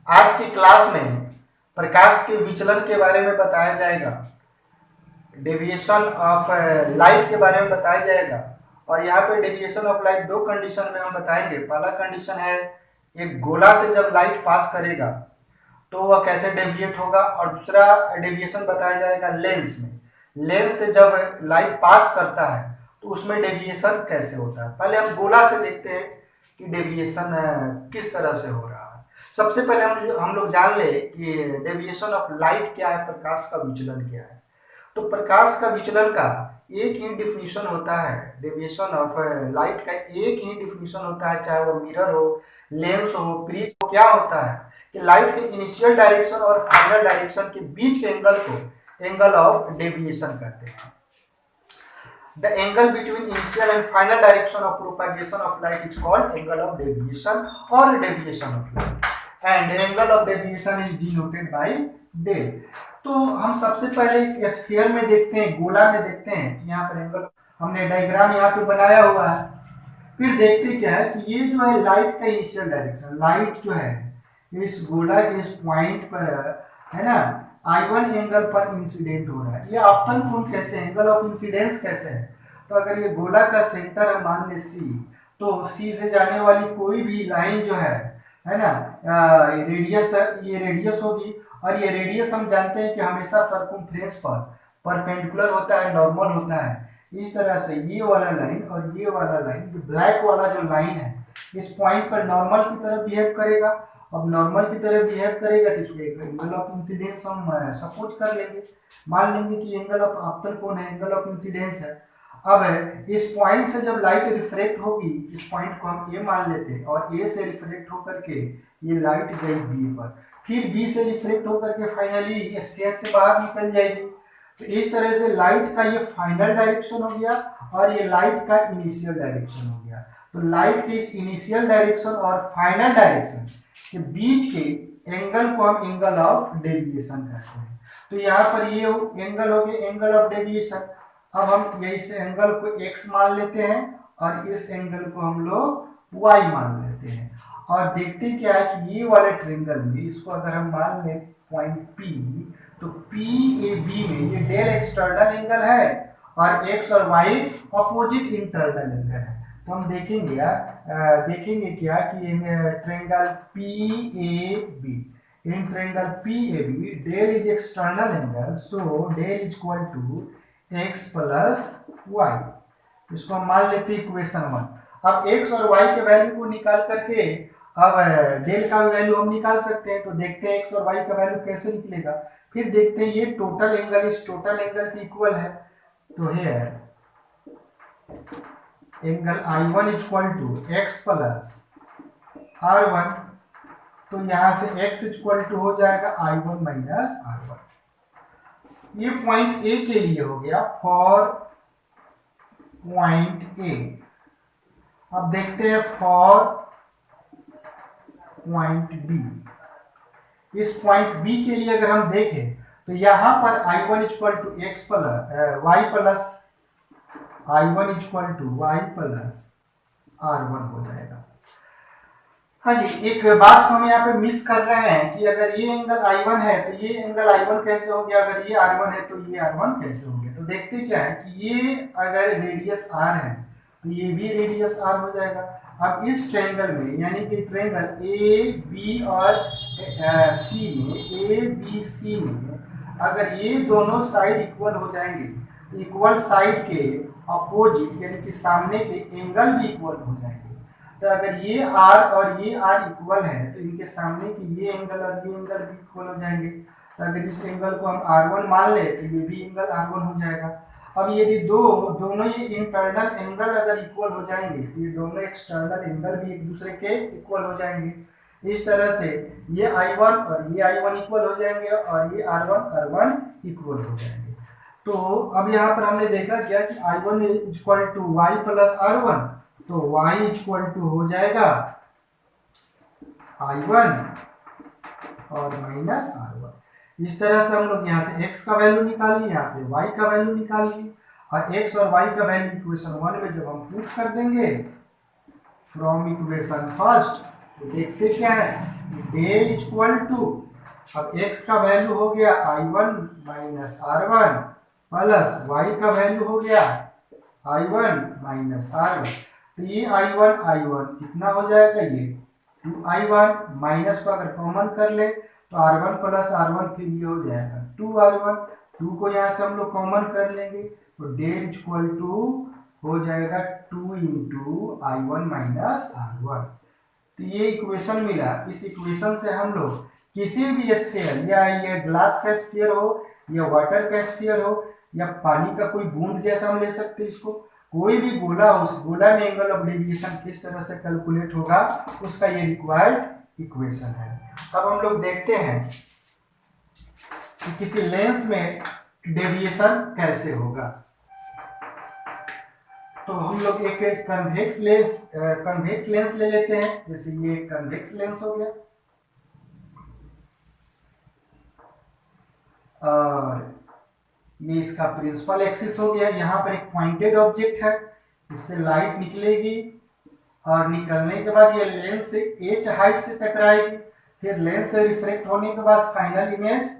आज की क्लास में प्रकाश के विचलन के बारे में बताया जाएगा, डेविएशन ऑफ लाइट के बारे में बताया जाएगा। और यहाँ पे डेविएशन ऑफ लाइट दो कंडीशन में हम बताएंगे। पहला कंडीशन है एक गोला से जब लाइट पास करेगा तो वह कैसे डेविएट होगा, और दूसरा डेविएशन बताया जाएगा लेंस में। लेंस से जब लाइट पास करता है तो उसमें डेविएशन कैसे होता है। पहले हम गोला से देखते हैं कि डेविएशन किस तरह से हो रहा है। सबसे पहले हम लोग जान ले कि डेविएशन ऑफ लाइट क्या है, प्रकाश का विचलन क्या है। तो प्रकाश का विचलन का एक ही डिफिनीशन होता है, डेविएशन ऑफ लाइट का एक ही डिफिनीशन होता है, चाहे वो मिरर हो, लेंस हो, प्रिज्म हो। क्या होता है कि लाइट के इनिशियल डायरेक्शन और फाइनल डायरेक्शन के बीच के एंगल को एंगल ऑफ डेविएशन कहते हैं। The angle between initial and final direction of propagation of light is called angle of deviation or deviation of light, and angle of deviation is denoted by del। तो हम सबसे पहले sphere में देखते हैं, गोला में देखते हैं कि यहाँ पर एंगल, हमने डायग्राम यहाँ पे बनाया हुआ है। फिर देखते क्या है कि ये जो है लाइट का इनिशियल डायरेक्शन, लाइट जो है इस गोला के इस पॉइंट पर है ना, I1 एंगल पर इंसिडेंट हो रहा है। ये आपतन कोण कैसे है, एंगल ऑफ इंसिडेंस कैसे है। तो अगर ये गोला का सेंटर है मान ले C, तो C से जाने वाली कोई भी लाइन जो है ना, रेडियस, ये रेडियस होगी। और ये रेडियस हम जानते हैं कि हमेशा सर्कमफ्रेंस पर परपेंडिकुलर होता है, नॉर्मल होता है। इस तरह से ये वाला लाइन और ये वाला लाइन, जो ब्लैक वाला जो लाइन है, इस पॉइंट पर नॉर्मल की तरह बिहेव करेगा। अब नॉर्मल की तरह बिहेव करेगा तो इसको एक एंगल ऑफ इंसिडेंस हम सपोज कर लेंगे, मान लेंगे कि एंगल ऑफ आपतन कोण है, एंगल ऑफ इंसिडेंस है। अब इस पॉइंट से जब लाइट रिफ्लेक्ट होगी, इस पॉइंट को हम ए मान लेते हैं, और ए से रिफ्लेक्ट होकर के ये लाइट गई बी पर, फिर बी से रिफ्लेक्ट होकर के फाइनली स्फीयर से बाहर निकल जाएगी। तो इस तरह से लाइट का ये फाइनल डायरेक्शन हो गया और ये लाइट का इनिशियल डायरेक्शन हो गया। तो लाइट के इस इनिशियल डायरेक्शन और फाइनल डायरेक्शन के बीच के एंगल को हम एंगल ऑफ डेविएशन कहते हैं। तो यहाँ पर ये एंगल हो गया एंगल ऑफ डेविएशन। अब हम इस एंगल को x मान लेते हैं और इस एंगल को हम लोग y मान लेते हैं, और देखते क्या है कि ये वाले ट्रायंगल में इसको अगर हम मान लें पॉइंट P, तो PAB में ये डेल एक्सटर्नल एंगल है और x और y अपोजिट इंटरनल एंगल है। तो हम देखेंगे क्या कि triangle PAB, in triangle PAB del is external angle, so del is equal to x plus y। इसको हम मान लेते हैं इक्वेशन 1। अब x और y के वैल्यू को निकाल करके अब डेल का वैल्यू हम निकाल सकते हैं। तो देखते हैं x और y का वैल्यू कैसे निकलेगा। फिर देखते हैं ये टोटल एंगल इस टोटल एंगल के इक्वल है। तो है angle I1 equal to x plus R1, तो यहाँ से x इक्वल टू हो जाएगा I1 माइनस R1। ये पॉइंट ए के लिए हो गया, फॉर पॉइंट ए। अब देखते हैं फॉर पॉइंट बी। इस पॉइंट बी के लिए अगर हम देखें तो यहां पर I1 equal to x plus y plus I1 equal to y plus R1 हो जाएगा। हाँ जी, एक बात हम यहाँ पे मिस कर रहे हैं कि अगर ये एंगल I1 है तो ये एंगल I1 कैसे हो गया, अगर ये R1 है तो ये R1 कैसे हो गया। तो देखते क्या है कि ये अगर रेडियस R है तो ये भी रेडियस R हो जाएगा। अब इस ट्रायंगल में, यानी कि ट्रायंगल AB और C में, ABC में अगर ये दोनों साइड इक्वल हो जाएंगे, इक्वल साइड के अपोजिट यानी कि सामने के एंगल भी इक्वल हो जाएंगे। तो अगर ये R और ये R इक्वल है तो इनके सामने की ये एंगल और ये एंगल भी इक्वल हो जाएंगे। तो अगर इस एंगल को हम R1 मान ले तो ये भी एंगल R1 हो जाएगा। अब यदि दोनों ये इंटरनल एंगल अगर इक्वल हो जाएंगे तो ये दोनों एक्सटर्नल एंगल भी एक दूसरे के इक्वल हो जाएंगे। इस तरह से ये I1 और ये I1 इक्वल हो जाएंगे और ये R1 इक्वल हो जाएंगे। तो अब यहाँ पर हमने देखा क्या कि I1 equal to y plus R1, तो y इक्वल टू हो जाएगा I1 और माइनस R1। इस तरह से हम लोग यहाँ से x का वैल्यू निकाल लिए, यहाँ पे y का वैल्यू निकाल लिए, और x और y का वैल्यू इक्वेशन 1 में जब हम पुट कर देंगे फ्रॉम इक्वेशन फर्स्ट, तो देखते क्या है डेल इक्वल टू, अब x का वैल्यू हो गया I1 minus R1 plus y का वैल्यू हो गया I1 माइनस R1। तो ये I1 कितना हो जाएगा, ये 2I1 माइनस को अगर कॉमन कर ले तो R1 प्लस R1 फिर ये हो जाएगा 2R1, 2 को यहाँ से हम लोग कॉमन कर लेंगे तो डेल इक्वल टू हो जाएगा 2 इंटू I1 माइनस R1। तो ये इक्वेशन मिला। इस इक्वेशन से हम लोग किसी भी स्फीयर, या ये ग्लास का स्फीयर हो या वाटर का स्फीयर हो या पानी का कोई बूंद जैसा हम ले सकते हैं इसको, कोई भी गोला हो, उस गोला में एंगल ऑफ डेविएशन किस तरह से कैलकुलेट होगा उसका ये रिक्वायर्ड इक्वेशन है। अब हम लोग देखते हैं कि किसी लेंस में डेविएशन कैसे होगा। तो हम लोग एक कन्वेक्स लेंस ले लेते हैं, जैसे ये कन्वेक्स लेंस हो गया और ये इसका प्रिंसिपल एक्सिस हो गया। यहाँ पर एक पॉइंटेड ऑब्जेक्ट है, इससे लाइट निकलेगी और निकलने के बाद ये लेंस से h हाइट से टकराएगी, फिर लेंस से रिफ्लेक्ट होने के बाद फाइनल इमेज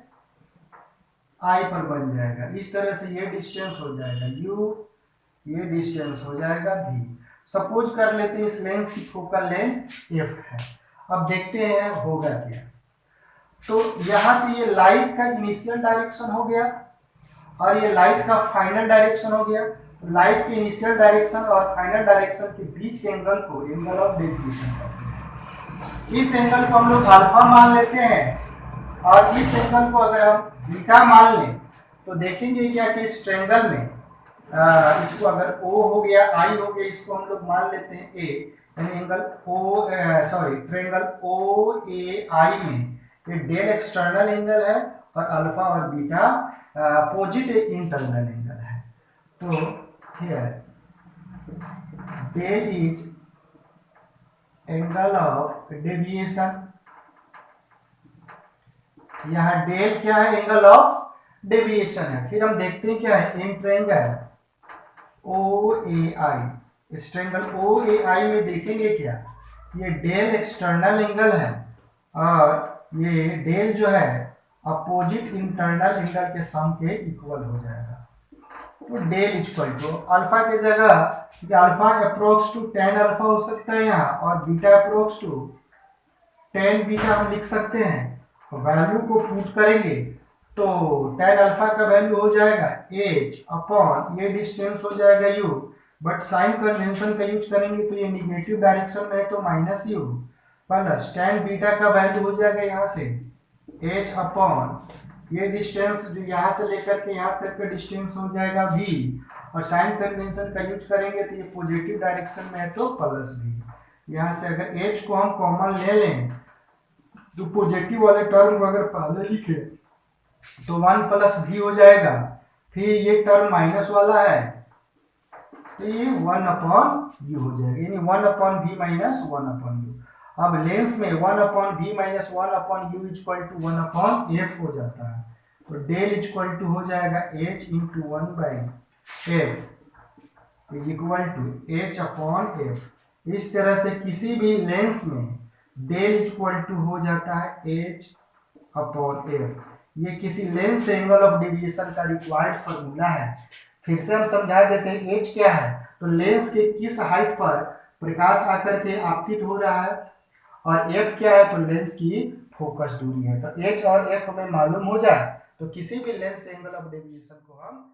I पर बन जाएगा। इस तरह से ये डिस्टेंस हो जाएगा u, ये डिस्टेंस हो जाएगा v। सपोज कर लेते हैं इस लेंस की फोकल लेंथ f है। अब देखते हैं होगा क्या। तो यहाँ पे ये लाइट का इनिशियल डायरेक्शन हो गया और ये लाइट का फाइनल डायरेक्शन हो गया। लाइट के इनिशियल डायरेक्शन और फाइनल डायरेक्शन के बीच के एंगल को एंगल ऑफ डेविएशन कहते हैं। इस एंगल को हम लोग अल्फा मान लेते हैं और इस एंगल को अगर हम बीटा मान लें तो देखेंगे क्या कि इस ट्रायंगल में इसको अगर O हो गया, I हो गया, इसको हम लोग मान लेते हैं A, यानी एंगल ट्रायंगल OAI में ये डेल एक्सटर्नल एंगल है और अल्फा और बीटा अपोजिट इंटरनल एंगल है। तो here del is angle of deviation, यहाँ डेल क्या है, एंगल ऑफ डेविएशन है। फिर हम देखते हैं क्या है, इन ट्रायंगल OAI, इस ट्रायंगल OAI में देखेंगे क्या, ये डेल एक्सटर्नल एंगल है और ये डेल जो है अपोजिट इंटरनल एंगल के सम के इक्वल हो जाएगा। तो डेल इक्वल टू अल्फा के जगह alpha approx to tan alpha हो सकता है यहाँ और beta approx to tan beta हम लिख सकते हैं। वैल्यू को पुट करेंगे तो tan अल्फा का वैल्यू हो जाएगा h अपॉन ये डिस्टेंस हो जाएगा u, बट साइन कन्वेंशन का यूज करेंगे तो ये निगेटिव डायरेक्शन में है तो minus u plus tan beta का वैल्यू हो जाएगा यहाँ से h अपॉन ये डिस्टेंस जो यहाँ से लेकर के यहाँ तक का डिस्टेंस हो जाएगा v और साइन कन्वेंशन का यूज करेंगे तो ये पॉजिटिव डायरेक्शन में है तो प्लस v। यहाँ से अगर h को हम कॉमन ले लें तो पॉजिटिव वाले टर्म को अगर पहले लिखे तो 1 प्लस v हो जाएगा, फिर ये टर्म माइनस वाला है तो ये 1 अपॉन u हो जाएगा, यानी 1 upon v minus 1 upon u। अब लेंस में 1 upon v minus 1 upon u equal to 1 upon f हो जाता है। तो डेल इक्वल टू हो जाएगा h into 1 by f is equal to h upon f। इस तरह से किसी भी लेंस में डेल इक्वल टू हो जाता है h अपॉन f। ये किसी लेंस से एंगल ऑफ डेविएशन का रिक्वायर्ड फॉर्मूला है। फिर से हम समझा देते हैं h क्या है, तो लेंस के किस हाइट पर प्रकाश आकर के आपतित हो रहा है और f क्या है तो लेंस की फोकस दूरी है। तो h और f हमें मालूम हो जाए तो किसी भी लेंस से एंगल ऑफ डेविएशन को हम